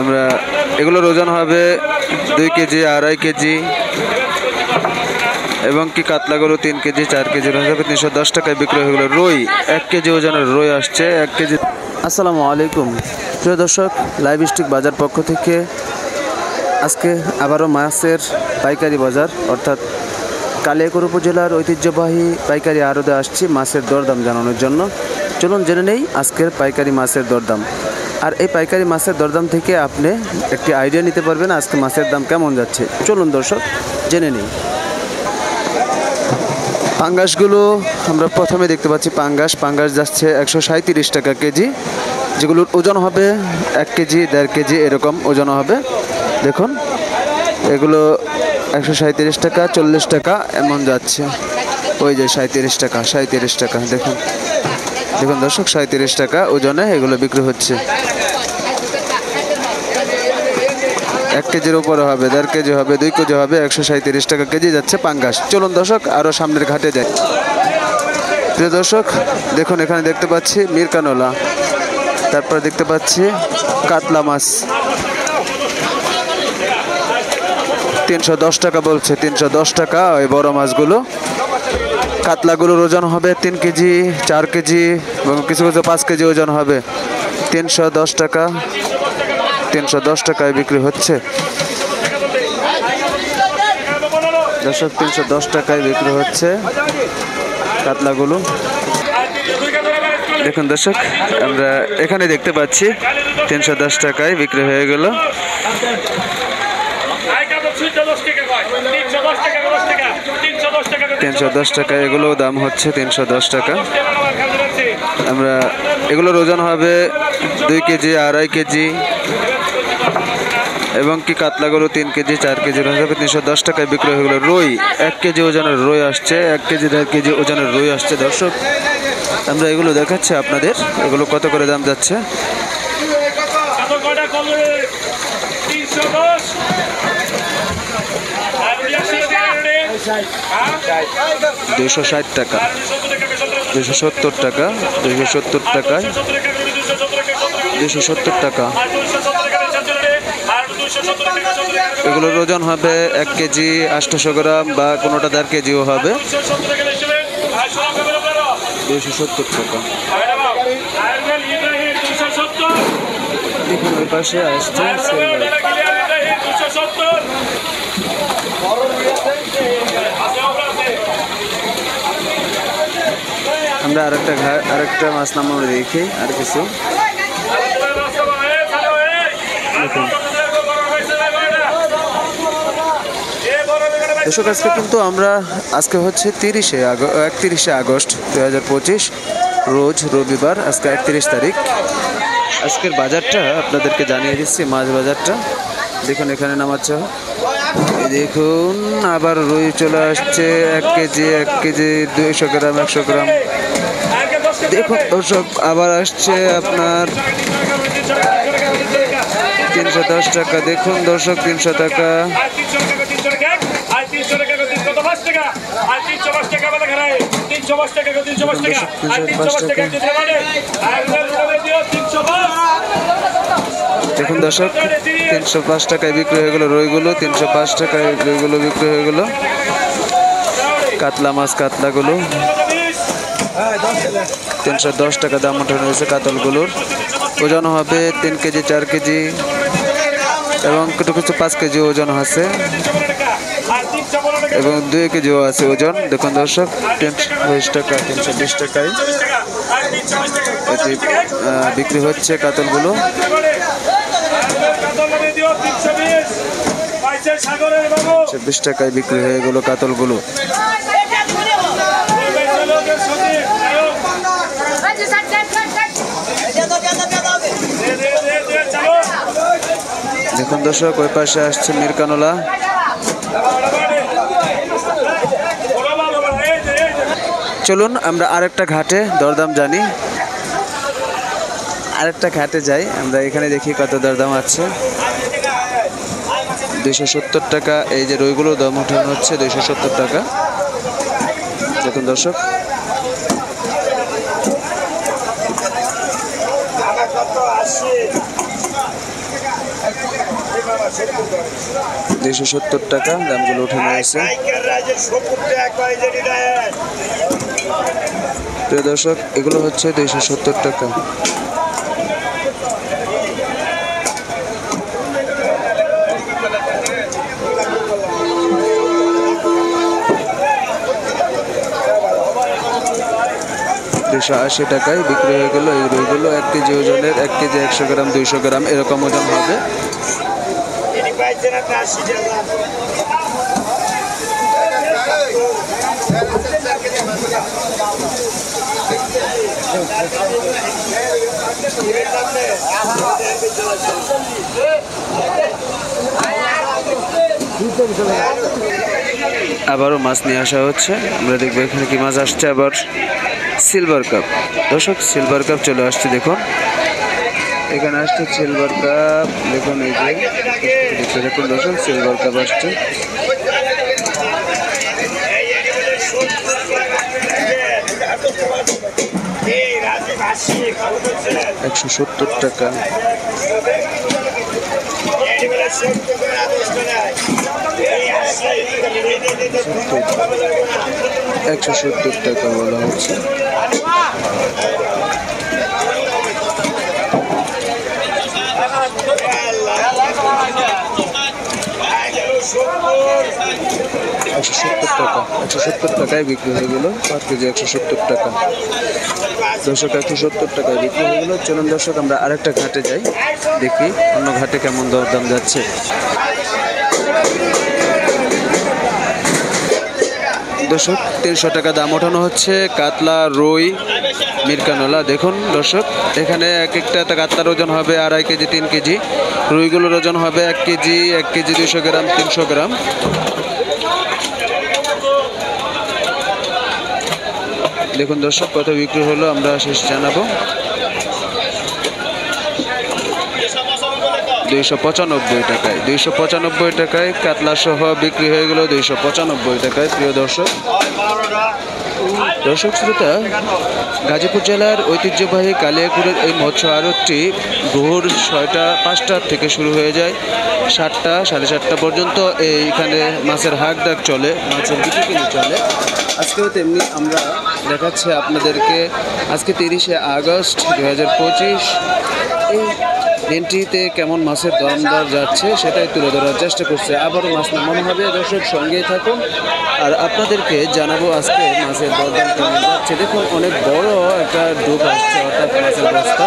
আমরা এগুলোর ওজন হবে 2 কেজি 2.5 কেজি এবং কি কাতলাগুলো 3 কেজি 4 কেজি হবে 310 টাকায় বিক্রি হয়ে গেল। রুই 1 কেজি ওজনের রুই আসছে 1 কেজি। আসসালামু আলাইকুম প্রিয় দর্শক, লাইভ স্টিক বাজার পক্ষ থেকে আজকে আবারও মাছের পাইকারি বাজার অর্থাৎ কালিয়াকৈর উপজেলার ঐতিহ্যবাহী পাইকারি আড়তে আসছি মাছের দরদাম জানানোর জন্য। চলুন জেনে নেই আজকের পাইকারি মাছের দরদাম। আর এই পাইকারি মাছের দরদাম থেকে আপনি একটি আইডিয়া নিতে পারবেন আজকে মাছের দাম কেমন যাচ্ছে। চলুন দর্শক জেনে নেই। পাঙ্গাসগুলো আমরা প্রথমে দেখতে পাচ্ছি পাঙ্গাস যাচ্ছে 137 টাকা কেজি, যেগুলোর ওজন হবে 1 কেজি 1.5 কেজি এরকম ওজন হবে। দেখুন এগুলো 137 টাকা 40 টাকা এমন যাচ্ছে। ওই যে 37 টাকা দেখুন দেখুন দর্শক 37 টাকা ওজনে এগুলো বিক্রি হচ্ছে। 1 কেজির উপরে হবে 1.5 কেজি হবে 2 কেজি হবে 137 টাকা কেজি যাচ্ছে পাঙ্গাস। চলুন দর্শক আরও সামনের ঘাটে যাই। প্রিয় দর্শক দেখুন এখানে দেখতে পাচ্ছি মিরকানোলা, তারপর দেখতে পাচ্ছি কাতলা মাছ 310 টাকা বলছে, 310 টাকা ওই বড় মাছগুলো। কাতলাগুলোর ওজন হবে 3 কেজি 4 কেজি এবং কিছু কিছু 5 কেজি ওজন হবে। 310 টাকা 310 টাকায় বিক্রি হচ্ছে দর্শক, 310 টাকায় বিক্রি হচ্ছে কাতলাগুলো। দেখুন দর্শক আমরা এখানে দেখতে পাচ্ছি 310 টাকায় বিক্রি হয়ে গেল। 310 টাকা এগুলো দাম হচ্ছে 310 টাকা। আমরা এগুলোর ওজন হবে 2 কেজি 2.5 কেজি এবং কি কাতলাগুলো 3 কেজি 4 কেজি হবে। 310 টাকায় বিক্রি হয়ে গেল। রুই 1 কেজি ওজনের রুই আসছে, 1 কেজি 1.5 কেজি ওজনের রুই আসছে। দর্শক আমরা এগুলো দেখাচ্ছি আপনাদের, এগুলো কত করে দাম যাচ্ছে। 260 টাকা 270 টাকা 270 টাকায় 270 টাকা। এগুলোর ওজন হবে 1 কেজি 800 গ্রাম বা কোনোটা 1.5 কেজিও হবে। 270 টাকা। দেখুন ওই পাশে আসছে আমরা আরেকটা মাছ নাম আমরা দেখি আর কিছু। দর্শক আজকে কিন্তু আমরা আজকে হচ্ছে 31শে আগস্ট 2025 রোজ রবিবার, আজকে 31 তারিখ। আজকের বাজারটা আপনাদেরকে জানিয়ে দিচ্ছি, মাছ বাজারটা দেখুন এখানে নামাচ্ছে। দেখুন আবার রুই চলে আসছে 1 কেজি 1 কেজি 200 গ্রাম 100 গ্রাম। দেখুন দর্শক আবার আসছে আপনার 310 টাকা। দেখুন দর্শক 300 টাকা। দেখুন দর্শক 305 টাকায় বিক্রি হয়ে গেল রুইগুলো, 305 টাকায় রুইগুলো বিক্রি হয়ে গেল। কাতলা মাছ কাতলাগুলো 310 টাকা দাম ওঠানো হয়েছে। কাতলগুলোর ওজন হবে 3 কেজি 4 কেজি এবং কিছু কিছু 5 কেজি ওজন আছে এবং 2 কেজিও আছে ওজন। দেখুন দর্শক 320 টাকা 320 টাকায় বিক্রি হচ্ছে কাতলগুলো। 26 টাকায় বিক্রি হয়ে গেল কাতলগুলো। দেখুন দর্শক ওই পাশে আসছে মিরকানোলা। চলুন আমরা আরেকটা ঘাটে দরদাম জানি, আরেকটা ঘাটে যাই আমরা, এখানে দেখি কত দরদাম আছে। 270 টাকা এই যে রুইগুলোর দাম উঠানো হচ্ছে 270 টাকা। দেখুন দর্শক 270 টাকা দামগুলো উঠানো হয়েছে। প্রিয় দর্শক, এগুলো হচ্ছে 270 টাকা। টাকায় বিক্রি হয়ে গেল এই রুইগুলো। 1 কেজি ওজনের, 1 কেজি 100 গ্রাম, 200 গ্রাম এরকম ওজন হবে। আবারও মাছ নিয়ে আসা হচ্ছে, আমরা দেখবো এখানে কি মাছ আসছে। আবার সিলভার কাপ। দর্শক, সিলভার কাপ চলে আসছে, দেখুন এখানে আসছে সিলভার কাপ। দেখুন এই যে দেখতে দেখুন দর্শক, সিলভার কাপ আসছে। 170 টাকা। 170 টাকা বলা হচ্ছে। টাকা 170 টাকায় বিক্রি হয়ে গেল পার কেজি। 170 টাকা দর্শক, 170 টাকায় বিক্রি হয়ে গেল। চলুন দর্শক, আমরা আরেকটা ঘাটে যাই, দেখি অন্য ঘাটে কেমন দরদাম যাচ্ছে। দর্শক, 300 টাকা দাম ওঠানো হচ্ছে কাতলা, রুই, মিরকানোলা। দেখুন দর্শক, এখানে এক একটা কাতলার ওজন হবে 2.5 কেজি, 3 কেজি। রুইগুলোর ওজন হবে 1 কেজি, 1 কেজি 200 গ্রাম, 300 গ্রাম। দেখুন দর্শক, কত বিক্রি হলো আমরা শেষ জানাবো। 295 টাকায়, 295 টাকায় কাতলা সহ বিক্রি হয়ে গেল 295 টাকায়। প্রিয় দর্শক, দর্শক শ্রোতা, গাজীপুর জেলার ঐতিহ্যবাহী কালিয়াকুড়ের এই মৎস্য আড়তটি ভোর 5টা থেকে শুরু হয়ে যায়, 7টা, 7:30 পর্যন্ত এইখানে মাছের হাক ডাক চলে, মাছের বিক্রি কিনে চলে। আজকেও তেমনি আমরা দেখাচ্ছি আপনাদেরকে। আজকে 30শে আগস্ট 2025, এই দিনটিতে কেমন মাছের দাম দর যাচ্ছে সেটাই তুলে ধরার চেষ্টা করছে। আবারও মাছ নামানো হবে, দর্শক সঙ্গেই থাকুন আর আপনাদেরকে জানাবো আজকে মাছের দরদাম কেমন যাচ্ছে। দেখুন, অনেক বড় একটা ডুব আসছে, অর্থাৎ মাছের বস্তা।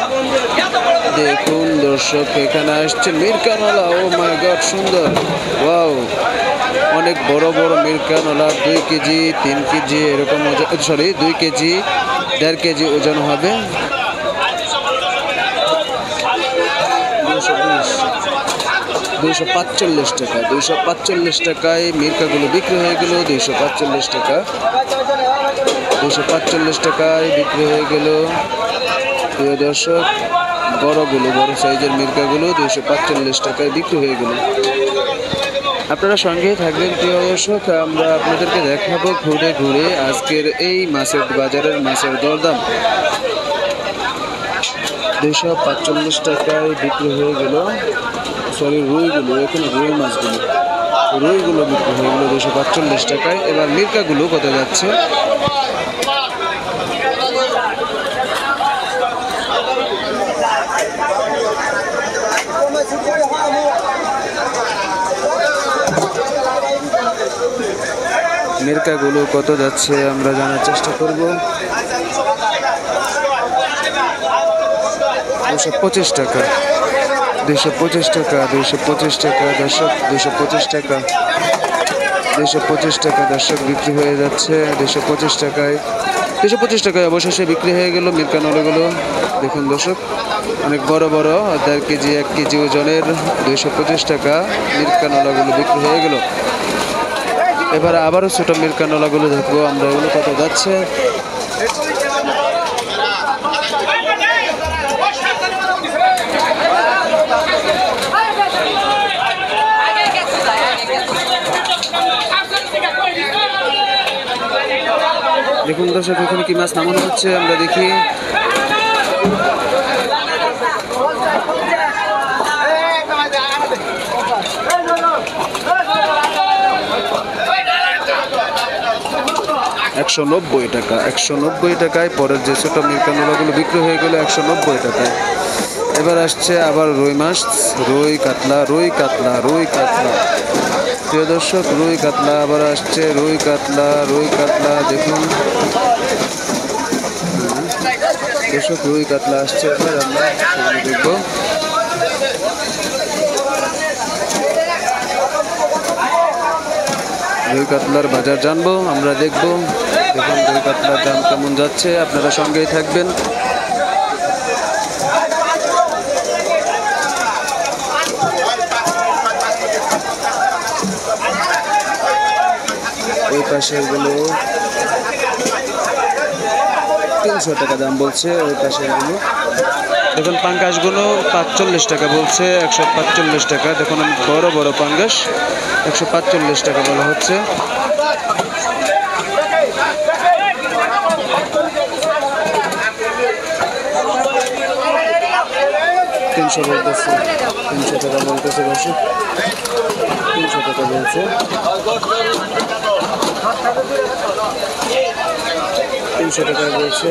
দেখুন দর্শক, এখানে আসছে মিরকানোলা। ও মাই গড, সুন্দর, ওয়াও, অনেক বড় বড় মিরকানোলা। 2 কেজি, 3 কেজি এরকম ওজন, 2 কেজি, 1.5 কেজি ওজন হবে। 245 টাকা, 245 টাকায় মিরকাগুলো বিক্রি হয়ে গেল। 245 টাকা, 245 টাকায় বিক্রি হয়ে গেল। প্রিয় দর্শক, বড়গুলো, বড় সাইজের মিরকাগুলো 245 টাকায় বিক্রি হয়ে গেল। আপনারা সঙ্গেই থাকবেন প্রিয় দর্শক, আমরা আপনাদেরকে দেখাবো ঘুরে ঘুরে আজকের এই মাছের বাজারের মাছের দরদাম। 245 টাকায় বিক্রি হয়ে গেল। সরি, রুইগুলো, এখানে রুই মাছগুলো, রুইগুলো বিক্রি হয়ে গেল 245 টাকায়। এবার মিরকাগুলো কত যাচ্ছে? মিরকাগুলো কত যাচ্ছে আমরা জানার চেষ্টা করব। 225 টাকা, 225 টাকা, 225 টাকা দর্শক, 225 টাকা, 225 টাকা দর্শক বিক্রি হয়ে যাচ্ছে 225 টাকায়। 225 টাকায় অবশেষে বিক্রি হয়ে গেল মিরকানোলাগুলো। দেখুন দর্শক, অনেক বড় বড় 1.5 কেজি, 1 কেজি ওজনের 225 টাকা মিরকানোলাগুলো বিক্রি হয়ে গেল। এবারে আবারও ছোট মিরকানোলাগুলো দেখবো আমরা, এগুলো কত যাচ্ছে। দেখুন দর্শক, এখানে কি মাছ নামানো হচ্ছে আমরা দেখি। 190 টাকা, 190 টাকায়। পরের যে ছোট মিরকানোলাগুলো বিক্রি হয়ে গেল 190 টাকায়। এবার আসছে আবার রুই মাছ, রুই কাতলা, রুই কাতলা, রুই কাতলা। প্রিয় দর্শক, রুই কাতলা আবার আসছে, রুই কাতলা, রুই কাতলা দেখুন দর্শক, রুই কাতলা আসছে। এবার আমরা সেগুলো দেখবো। রুই কাতলার বাজার জানবো, আমরা দেখবো। দেখুন রুই কাতলার দাম কেমন যাচ্ছে, আপনারা সঙ্গেই থাকবেন। ওই পাশের গুলো 300 টাকা দাম বলছে, ওই পাশের গুলো। দেখুন পাঙ্গাসগুলো 45 টাকা বলছে, 145 টাকা। দেখুন বড় বড় পাঙ্গাস 145 টাকা বলা হচ্ছে। তিনশো বলতেছে, 300 টাকা বলতেছে বসে, 300 টাকা বলছে, 300 টাকা বলছে।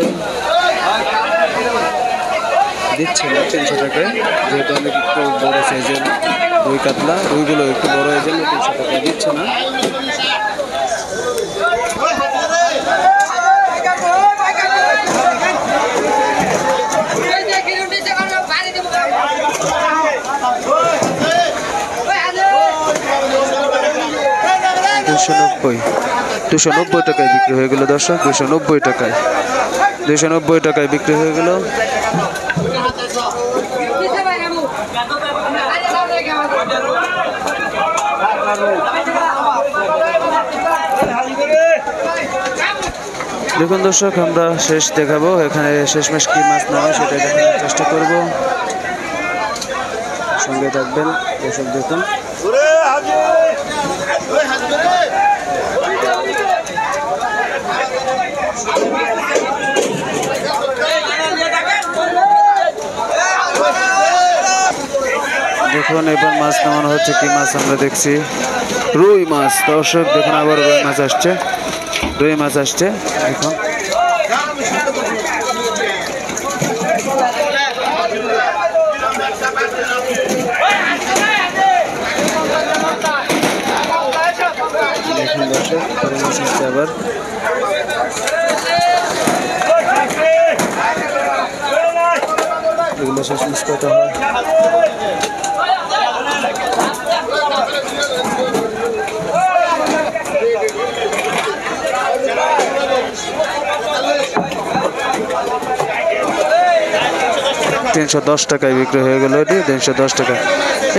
দিচ্ছে না 300 টাকায়, যেহেতু অনেক একটু বড় সাইজের রুই কাতলা, রুইগুলো একটু বড় হয়ে জন্য 300 টাকা দিচ্ছে না। দুশো নব্বই টাকায় বিক্রি হয়ে গেল দর্শক, 290 টাকায়, 290 টাকায় বিক্রি হয়ে গেল। দেখুন দর্শক, আমরা শেষ দেখাবো, এখানে শেষমেশ কি মাছ নামে সেটা দেখানোর চেষ্টা করব, সঙ্গে থাকবেন দর্শক। দেখুন দেখুন এবার মাছ নামানো হচ্ছে, কি মাছ আমরা দেখছি, রুই মাছ দর্শক। দেখুন আবার রুই মাছ আসছে, রুই মাছ আসছে। দেখুন দেখুন দর্শক, রুই মাছ আসছে আবার। এগুলো শেষ কত হয়? 310 টাকায় বিক্রি হয়ে গেল এটি, 310 টাকা।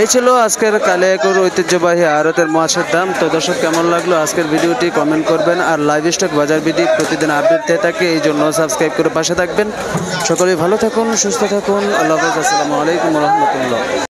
এই ছিল আজকের কালিয়াকৈর ঐতিহ্যবাহী আড়তের মাছের দাম। তো দর্শক, কেমন লাগলো আজকের ভিডিওটি কমেন্ট করবেন। আর লাইভ স্টক বাজার ভিডিও প্রতিদিন আপডেট দিয়ে থাকে, এই জন্য সাবস্ক্রাইব করে পাশে থাকবেন। সকলেই ভালো থাকুন, সুস্থ থাকুন। আল্লাহ হাফেজ, আসসালামু আলাইকুম ওয়া রাহমাতুল্লাহ।